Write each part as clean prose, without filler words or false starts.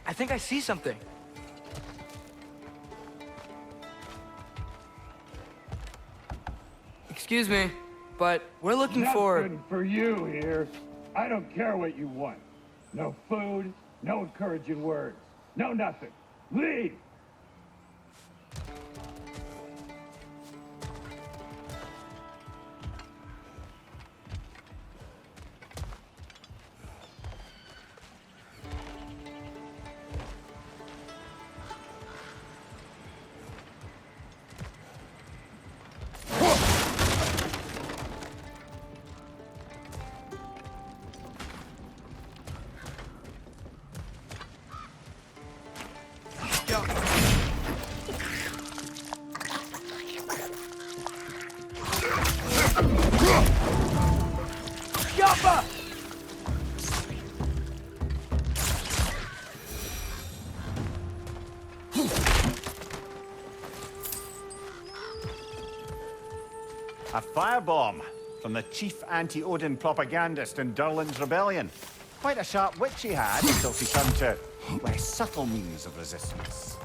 I think I see something. Excuse me, but we're looking for... Nothing for you here. I don't care what you want. No food, no encouraging words, no nothing. Leave! Yappa! A firebomb from the chief anti-Odin propagandist in Durlin's rebellion. Quite a sharp wit she had until she turned to less subtle means of resistance.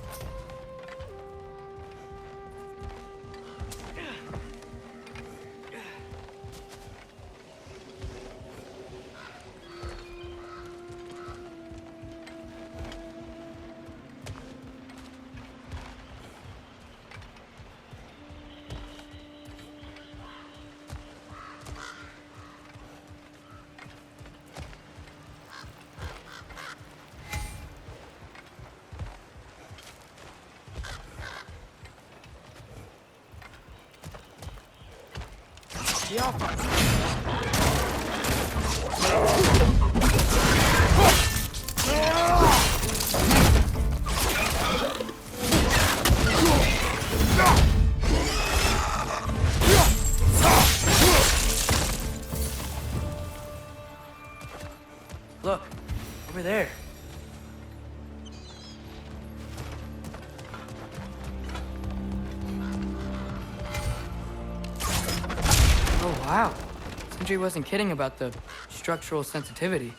Look, over there. Oh, wow. Sindri wasn't kidding about the structural sensitivity.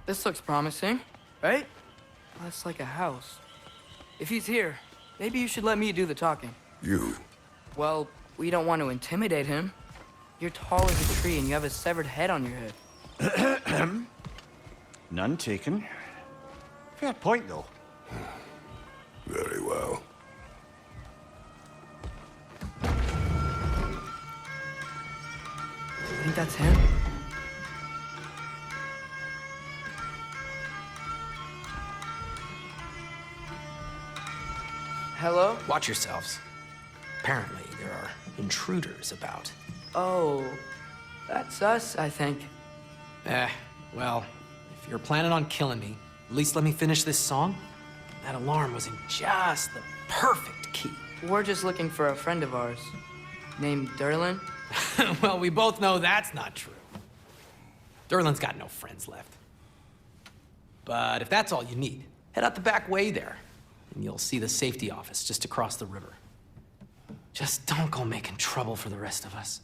This looks promising, right? That's like a house. If he's here, maybe you should let me do the talking. You? Well, we don't want to intimidate him. You're tall as a tree and you have a severed head on your head. None taken. Fair point, though. Very well. I think that's him. Hello? Watch yourselves. Apparently, there are intruders about. Oh, that's us, I think. Well, if you're planning on killing me, at least let me finish this song. That alarm was in just the perfect key. We're just looking for a friend of ours named Durlin. Well, we both know that's not true. Durlin's got no friends left. But if that's all you need, head out the back way there, and you'll see the safety office just across the river. Just don't go making trouble for the rest of us.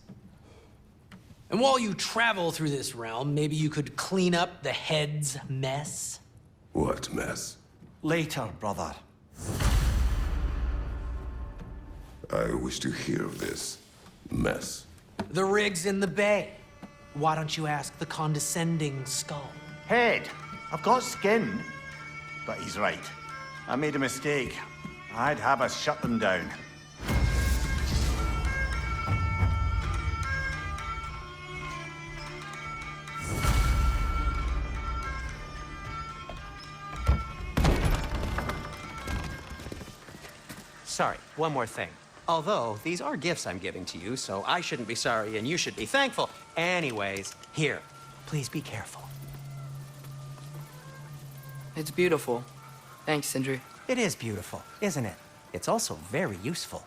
And while you travel through this realm, maybe you could clean up the head's mess? What mess? Later, brother. I wish to hear of this mess. The rig's in the bay. Why don't you ask the condescending skull? Head. I've got skin. But he's right. I made a mistake. I'd have us shut them down. Sorry, one more thing. Although, these are gifts I'm giving to you, so I shouldn't be sorry and you should be thankful. Anyways, here, please be careful. It's beautiful. Thanks, Sindri. It is beautiful, isn't it? It's also very useful.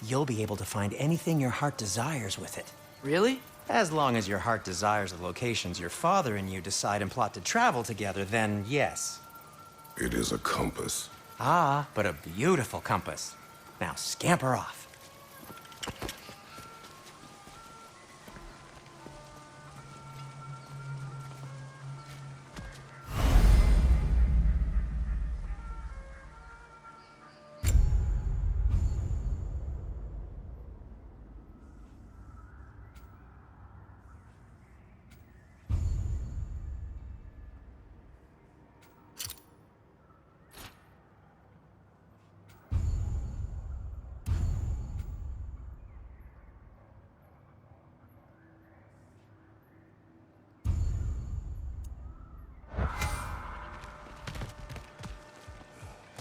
You'll be able to find anything your heart desires with it. Really? As long as your heart desires the locations your father and you decide and plot to travel together, then yes. It is a compass. Ah, but a beautiful compass. Now scamper off.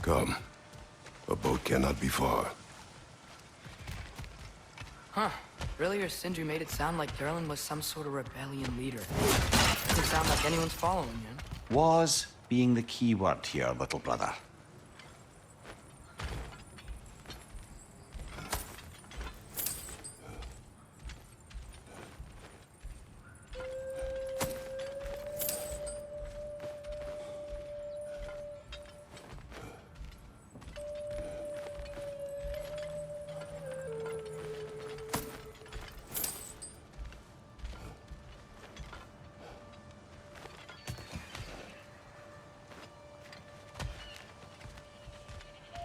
Come. A boat cannot be far. Huh. Earlier, Sindri made it sound like Durlin was some sort of rebellion leader. Doesn't sound like anyone's following him. Was being the key word here, little brother.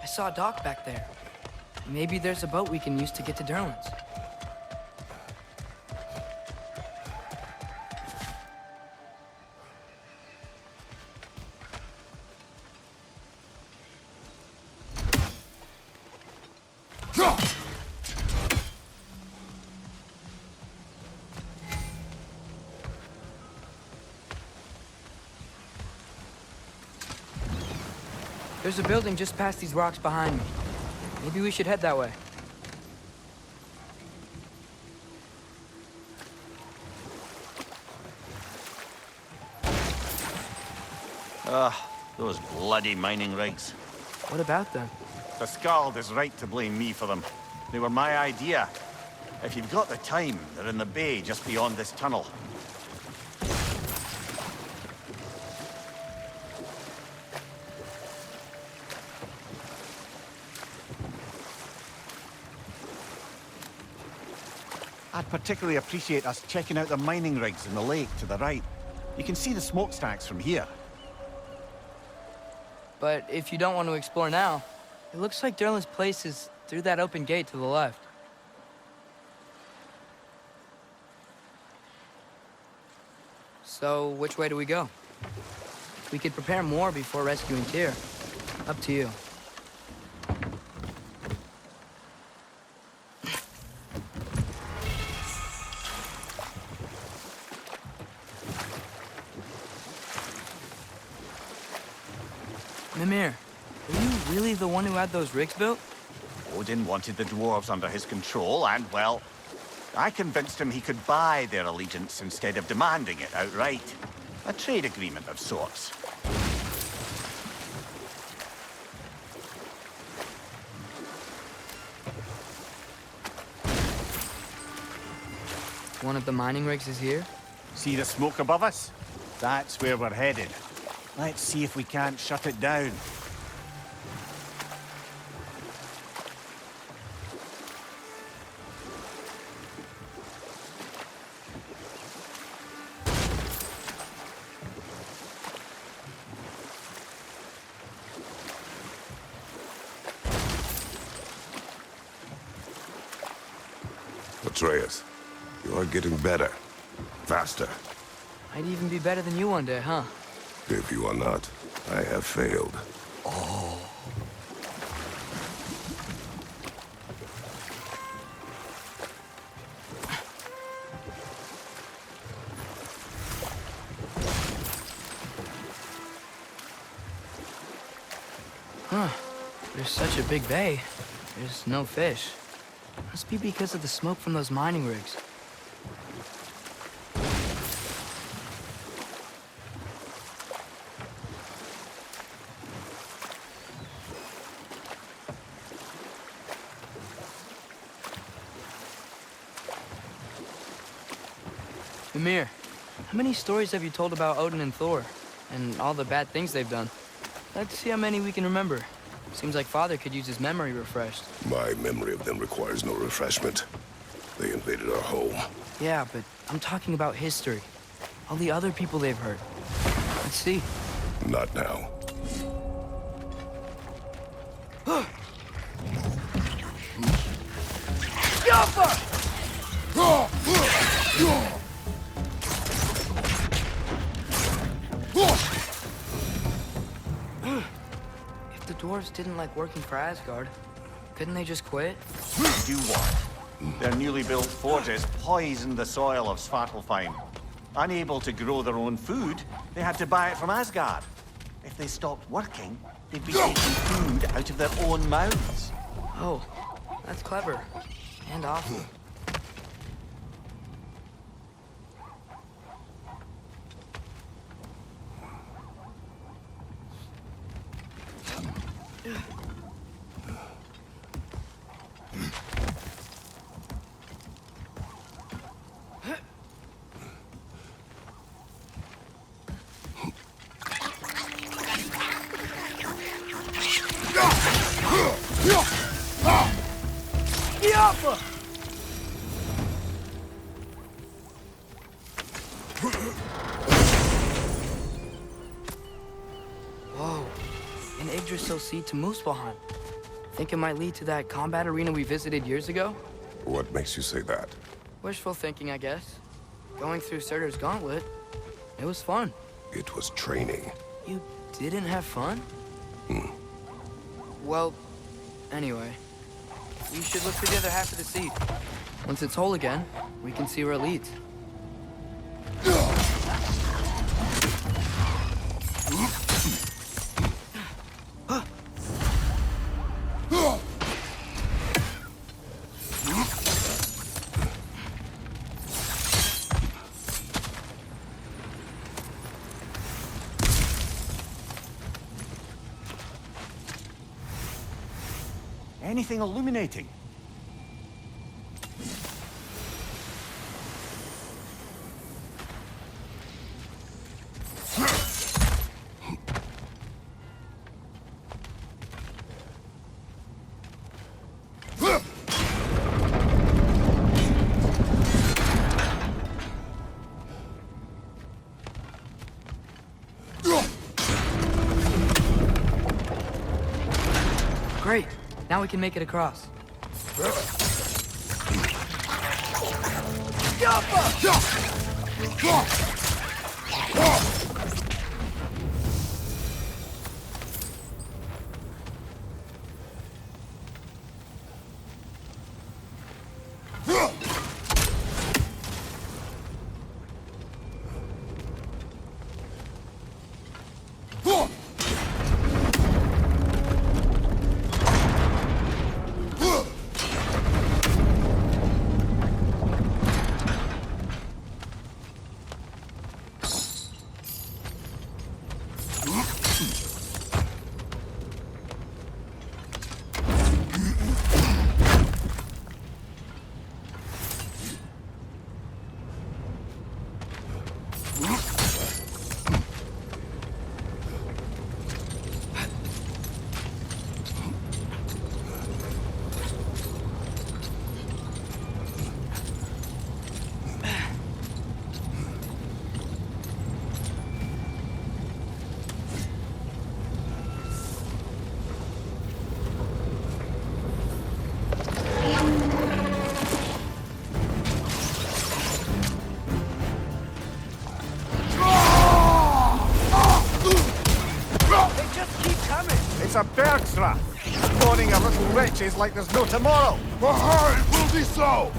I saw a dock back there. Maybe there's a boat we can use to get to Durlin's. There's a building just past these rocks behind me. Maybe we should head that way. Those bloody mining rigs. What about them? The Skald is right to blame me for them. They were my idea. If you've got the time, they're in the bay just beyond this tunnel. I'd particularly appreciate us checking out the mining rigs in the lake to the right. You can see the smokestacks from here. But if you don't want to explore now, it looks like Durlin's place is through that open gate to the left. So, which way do we go? We could prepare more before rescuing Tyr. Up to you. Mimir, are you really the one who had those rigs built? Odin wanted the dwarves under his control, and, well, I convinced him he could buy their allegiance instead of demanding it outright. A trade agreement of sorts. One of the mining rigs is here? See the smoke above us? That's where we're headed. Let's see if we can't shut it down. Atreus, you are getting better. Faster. Might even be better than you one day, huh? If you are not, I have failed. Huh. There's such a big bay. There's no fish. Must be because of the smoke from those mining rigs. Mimir, how many stories have you told about Odin and Thor? And all the bad things they've done? Let's see how many we can remember. Seems like Father could use his memory refreshed. My memory of them requires no refreshment. They invaded our home. Yeah, but I'm talking about history. All the other people they've hurt. Let's see. Not now. If the dwarves didn't like working for Asgard, couldn't they just quit? Do what? Their newly built forges poisoned the soil of Svartalfheim. Unable to grow their own food, they had to buy it from Asgard. If they stopped working, they'd be taking food out of their own mouths. Oh, that's clever. And awful. Whoa, an Yggdrasil seed to Muspelheim. Think it might lead to that combat arena we visited years ago? What makes you say that? Wishful thinking, I guess. Going through Surtur's gauntlet, it was fun. It was training. You didn't have fun? Well, anyway, we should look for the other half of the seed. Once it's whole again, we can see where it leads. Anything illuminating? Great. Now we can make it across. It's a Bergstraff! Spawning a little witches like there's no tomorrow! Behind will be so!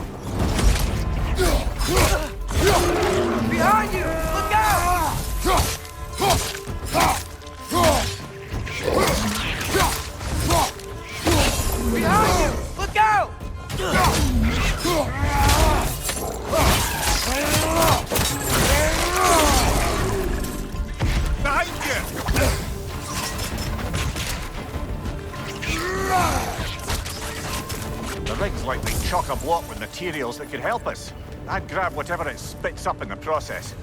Behind you! Look out! Behind you! Look out! Behind you! The rig's likely chock-a-block with materials that could help us. I'd grab whatever it spits up in the process.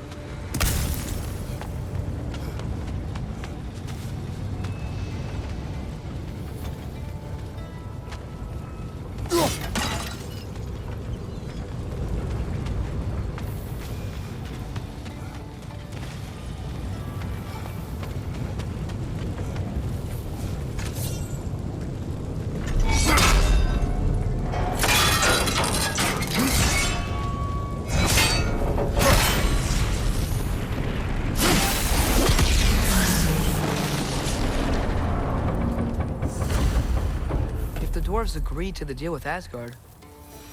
If the dwarves agreed to the deal with Asgard,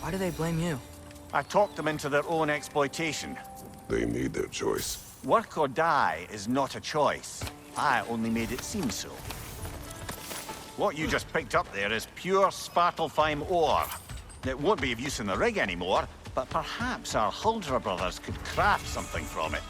why do they blame you? I talked them into their own exploitation. They made their choice. Work or die is not a choice. I only made it seem so. What you just picked up there is pure Svartalfheim ore. It won't be of use in the rig anymore, but perhaps our Huldra brothers could craft something from it.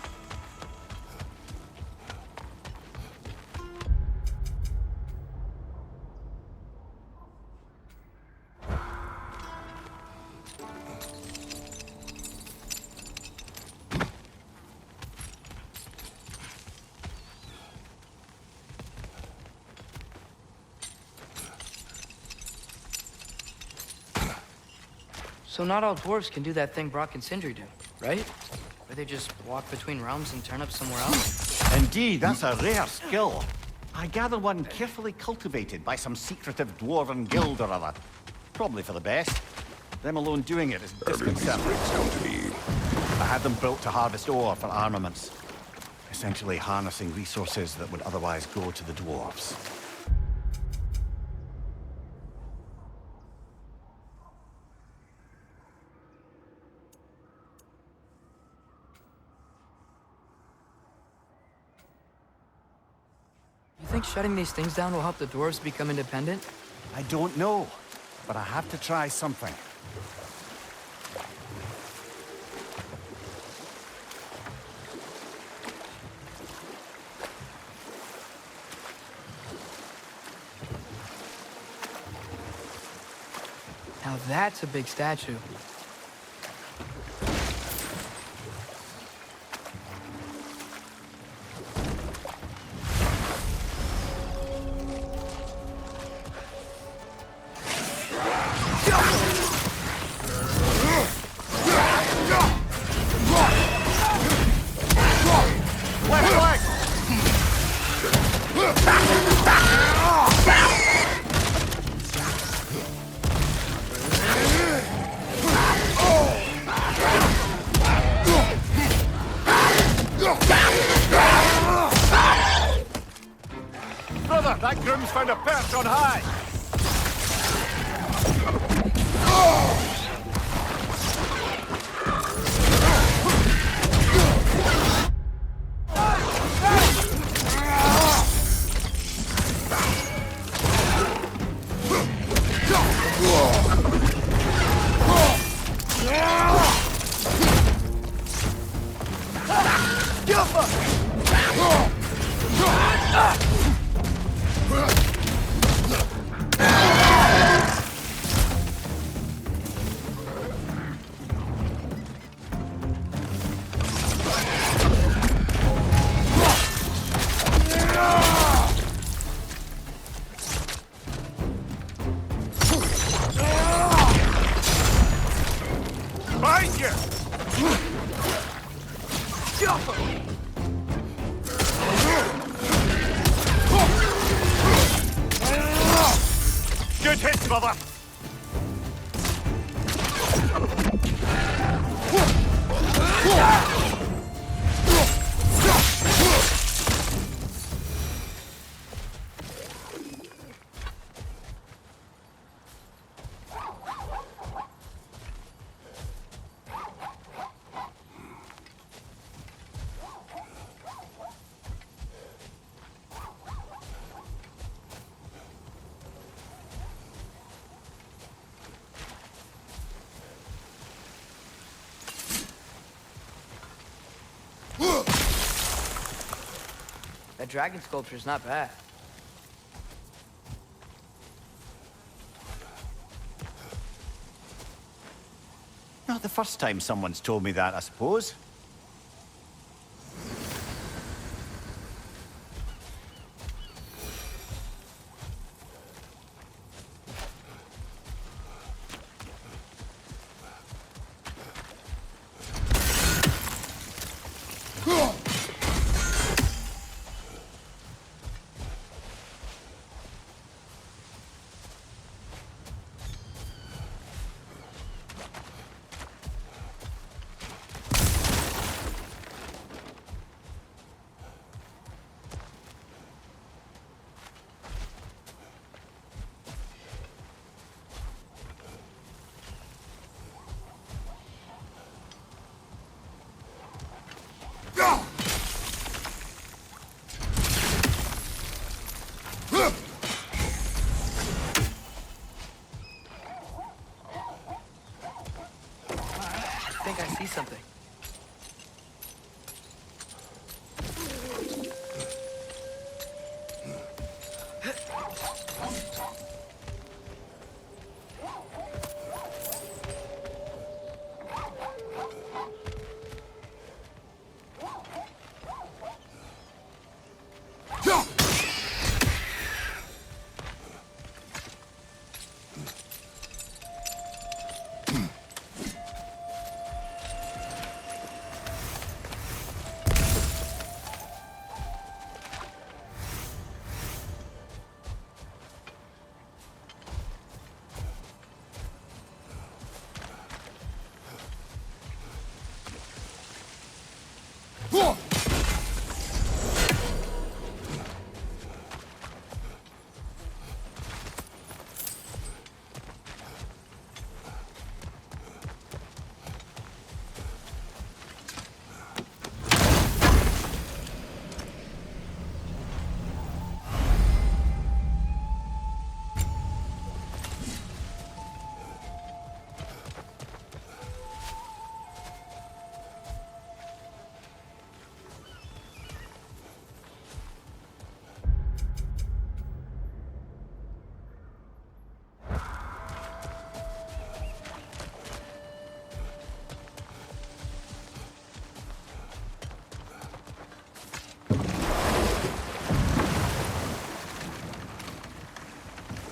So not all dwarves can do that thing Brock and Sindri do, right? Where they just walk between realms and turn up somewhere else? Indeed, that's a rare skill. I gather one carefully cultivated by some secretive dwarven guild or other. Probably for the best. Them alone doing it is disconcerting. Come to me. I had them built to harvest ore for armaments. Essentially harnessing resources that would otherwise go to the dwarves. You think shutting these things down will help the dwarves become independent? I don't know, but I have to try something. Now that's a big statue. Brother, that groom's found a perch on high! Behind you! Good hit, brother! That dragon sculpture's not bad. Now Not the first time someone's told me that, I suppose. I think I see something.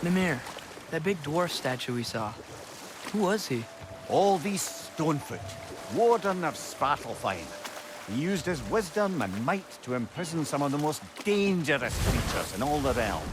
Mimir, that big dwarf statue we saw. Who was he? All these Stonefoot, warden of Svartalfheim. He used his wisdom and might to imprison some of the most dangerous creatures in all the realm.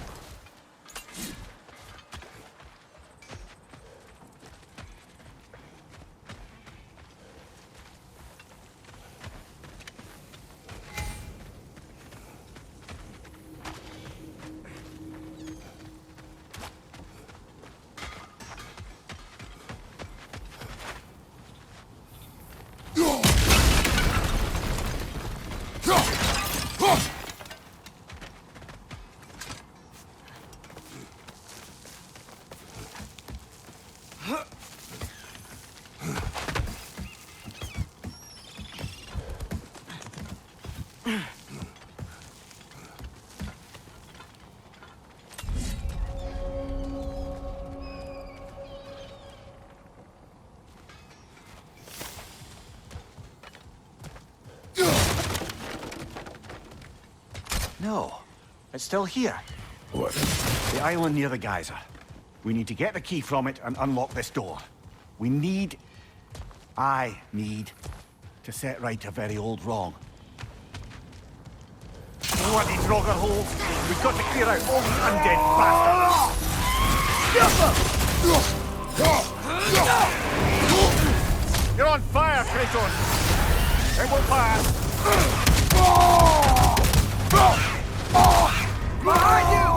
No, it's still here. What? The island near the geyser. We need to get the key from it and unlock this door. I need to set right a very old wrong. What these Draugr holes? We've got to clear out all the undead bastards! You're on fire, Kratos! It will pass! Behind you!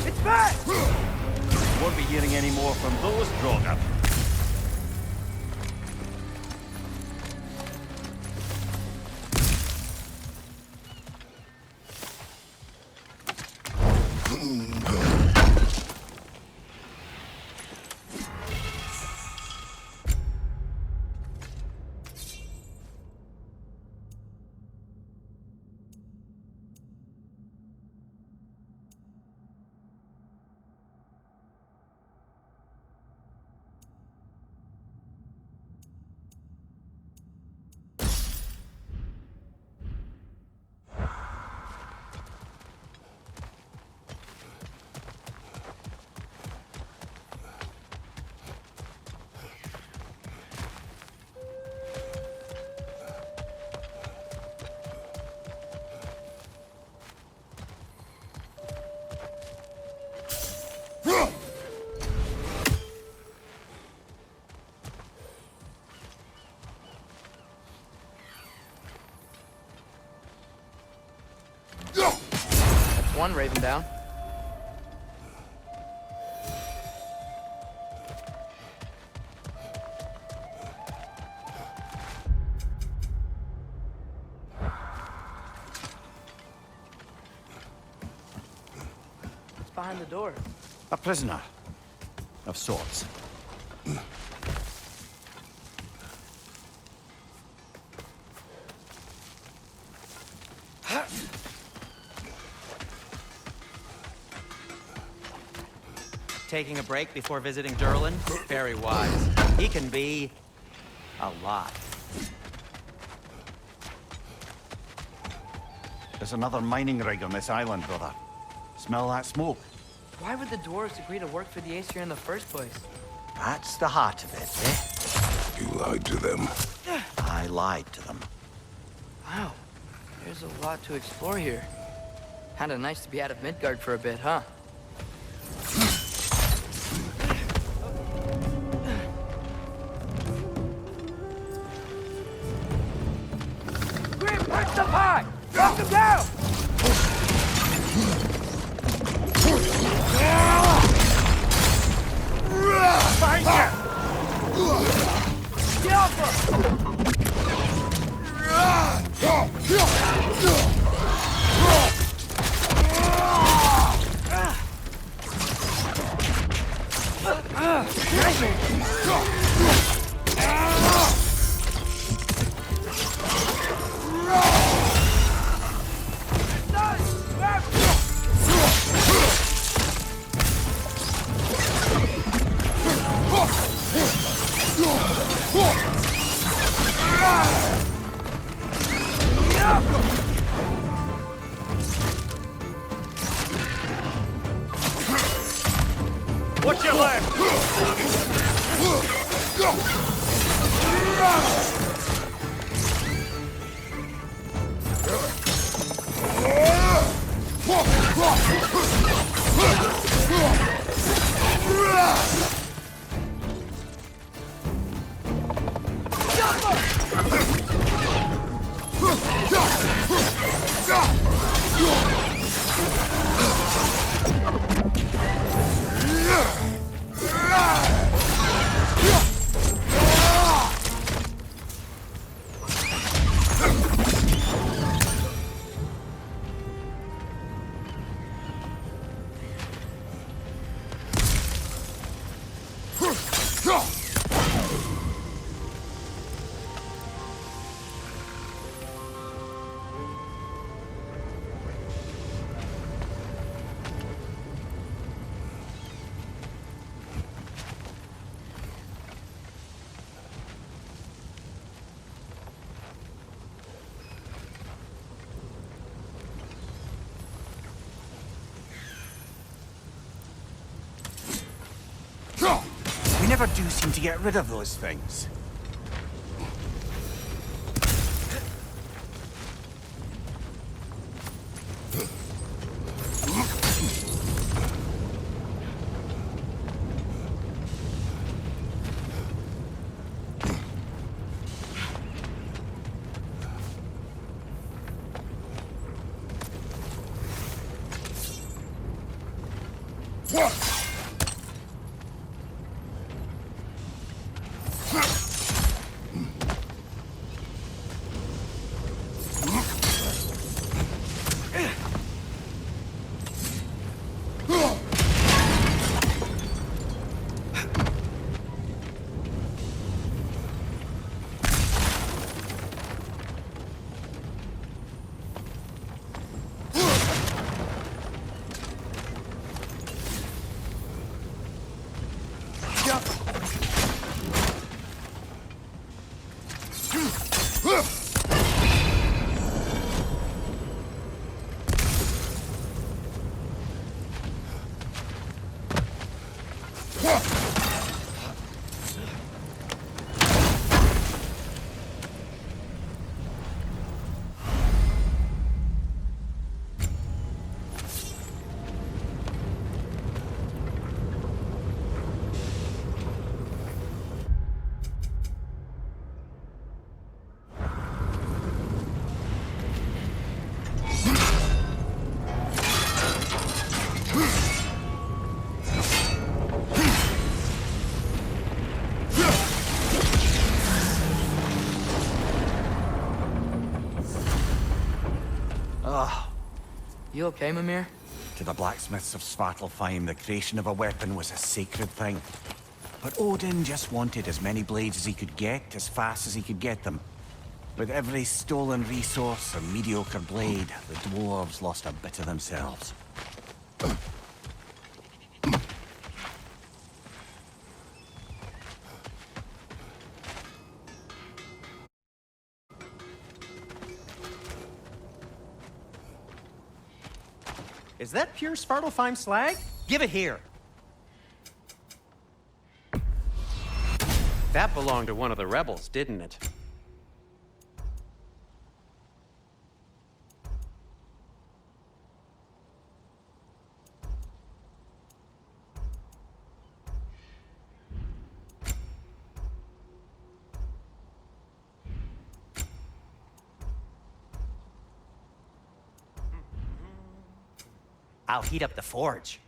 It's back! Won't be hearing any more from those Draugr. one raven down. What's behind the door? A prisoner. Of sorts. Taking a break before visiting Durlin? Very wise. He can be a lot. There's another mining rig on this island, brother. Smell that smoke? Why would the dwarves agree to work for the Aesir in the first place? That's the heart of it, eh? You lied to them. I lied to them. Wow, there's a lot to explore here. Kinda nice to be out of Midgard for a bit, huh? Grim, punch the pie! Knock him down! Find you! Get off him! Watch your left! We never do seem to get rid of those things. Ugh. You okay, Mimir? To the blacksmiths of Svartalfheim, the creation of a weapon was a sacred thing. But Odin just wanted as many blades as he could get, as fast as he could get them. With every stolen resource and mediocre blade, the dwarves lost a bit of themselves. Is that pure Svartalfheim slag? Give it here. That belonged to one of the rebels, didn't it? I'll heat up the forge.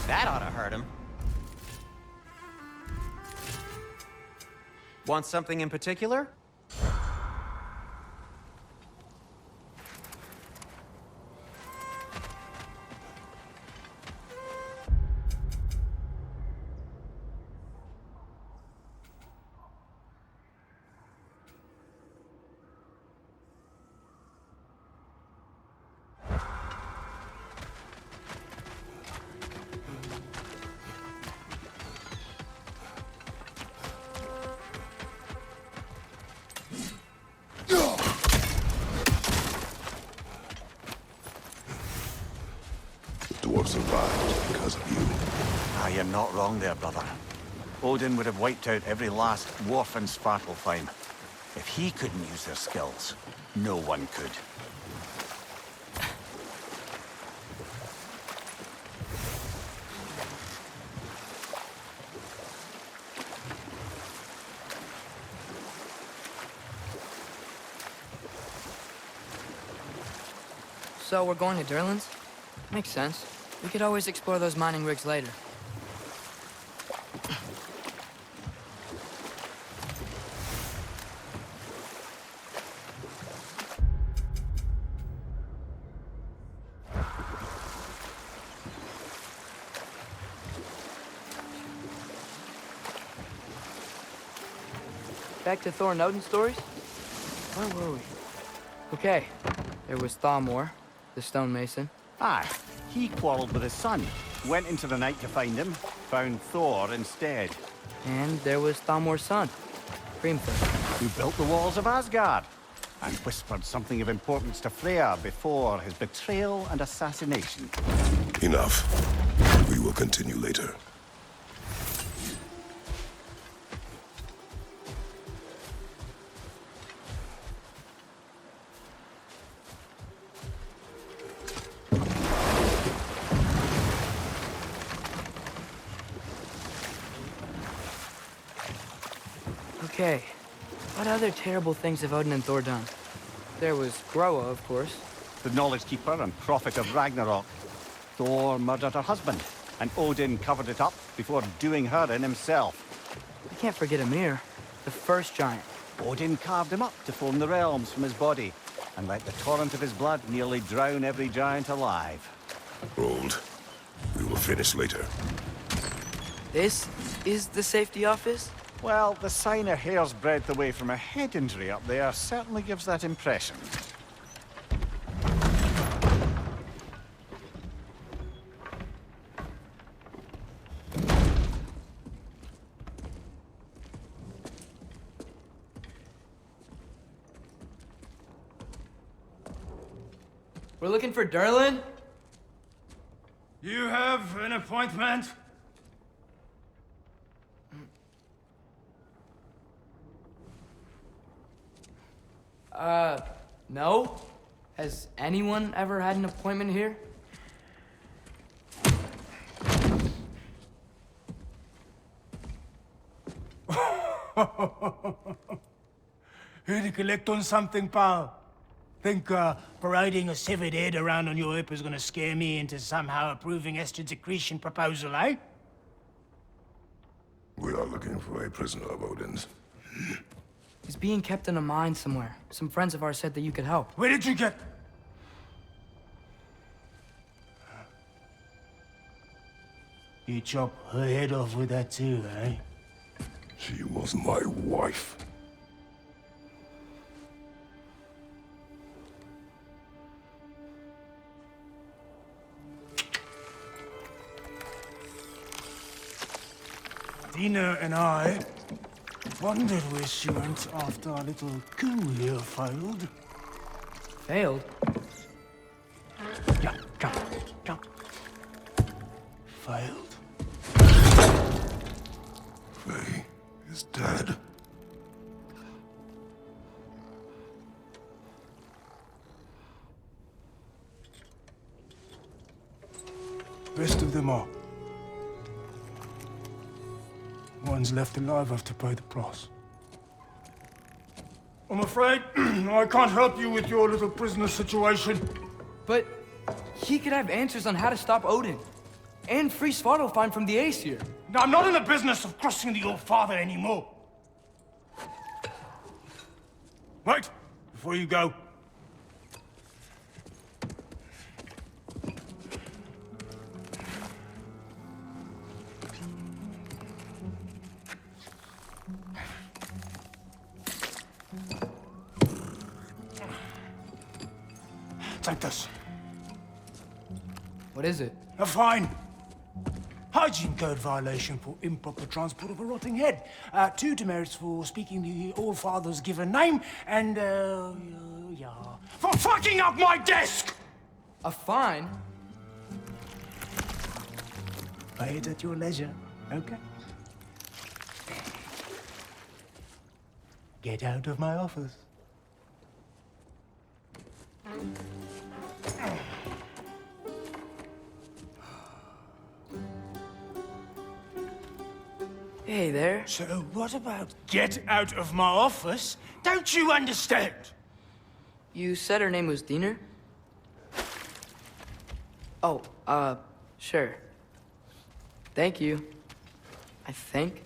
That ought to hurt him. Want something in particular? Dwarves survived because of you. Ah, you're not wrong there, brother. Odin would have wiped out every last dwarf in Svartalfheim. If he couldn't use their skills, no one could. So we're going to Durlin's? Makes sense. We could always explore those mining rigs later. Back to Thor and Odin stories? Where were we? Okay, there was Thalmor, the stonemason. Aye, he quarreled with his son, went into the night to find him, found Thor instead. And there was Thalmor's son, Grimthor. Who built the walls of Asgard, and whispered something of importance to Freya before his betrayal and assassination. Enough. We will continue later. Okay, what other terrible things have Odin and Thor done? There was Groa, of course. The knowledge keeper and prophet of Ragnarok. Thor murdered her husband, and Odin covered it up before doing her in himself. You can't forget Ymir, the first giant. Odin carved him up to form the realms from his body, and let the torrent of his blood nearly drown every giant alive. Rold. We will finish later. This is the safety office? Well, the sign a hair's breadth away from a head injury up there certainly gives that impression. We're looking for Durlin? You have an appointment? No? Has anyone ever had an appointment here? Here to collect on something, pal? Think parading a severed head around on your hip is gonna scare me into somehow approving Esther's accretion proposal, eh? We are looking for a prisoner of Odin's. He's being kept in a mine somewhere. Some friends of ours said that you could help. Where did you get... You chop her head off with that too, eh? She was my wife. Dina and I wondered where she went after our little coup here failed. Failed? Yeah, come. Failed. Faye is dead. Best of them all. One's left alive have to pay the price. I'm afraid I can't help you with your little prisoner situation. But he could have answers on how to stop Odin. And free Svartalfheim from the Aesir. Now, I'm not in the business of crossing the old father anymore. Wait, before you go. Take this. What is it? A fine. Hygiene code violation for improper transport of a rotting head. 2 demerits for speaking the All-Father's given name, and, yeah, for fucking up my desk! A fine? Pay it at your leisure, okay? Get out of my office. Hey there. So what about get out of my office? Don't you understand? You said her name was Diener? Oh, sure. Thank you. I think.